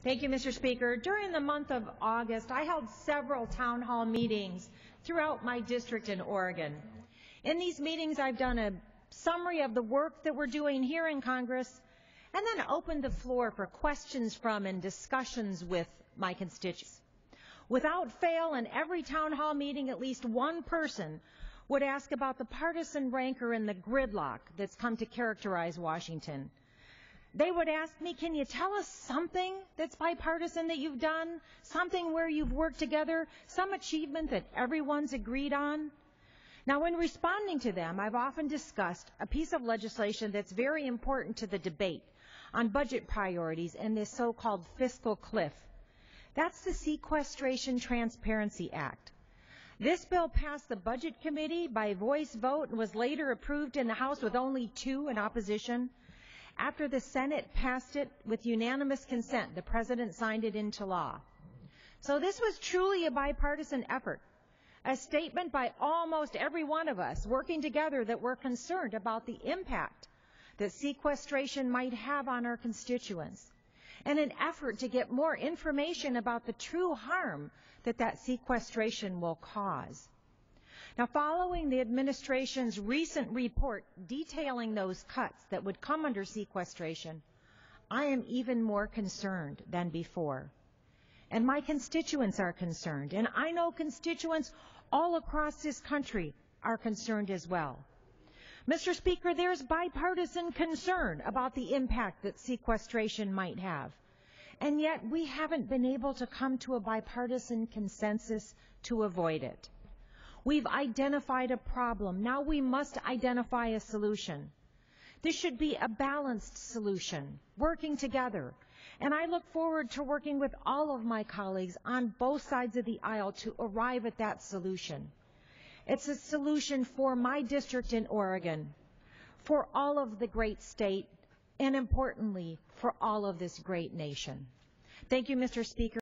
Thank you, Mr. Speaker. During the month of August, I held several town hall meetings throughout my district in Oregon. In these meetings, I've done a summary of the work that we're doing here in Congress and then opened the floor for questions from and discussions with my constituents. Without fail, in every town hall meeting, at least one person would ask about the partisan rancor and the gridlock that's come to characterize Washington. They would ask me, can you tell us something that's bipartisan that you've done, something where you've worked together, some achievement that everyone's agreed on? Now, when responding to them, I've often discussed a piece of legislation that's very important to the debate on budget priorities and this so-called fiscal cliff. That's the Sequestration Transparency Act. This bill passed the Budget Committee by voice vote and was later approved in the House with only 2 in opposition. After the Senate passed it with unanimous consent, the President signed it into law. So this was truly a bipartisan effort, a statement by almost every one of us working together that we're concerned about the impact that sequestration might have on our constituents, and an effort to get more information about the true harm that sequestration will cause. Now, following the administration's recent report detailing those cuts that would come under sequestration, I am even more concerned than before. And my constituents are concerned, and I know constituents all across this country are concerned as well. Mr. Speaker, there's bipartisan concern about the impact that sequestration might have, and yet we haven't been able to come to a bipartisan consensus to avoid it. We've identified a problem. Now we must identify a solution. This should be a balanced solution, working together. And I look forward to working with all of my colleagues on both sides of the aisle to arrive at that solution. It's a solution for my district in Oregon, for all of the great state, and importantly, for all of this great nation. Thank you, Mr. Speaker.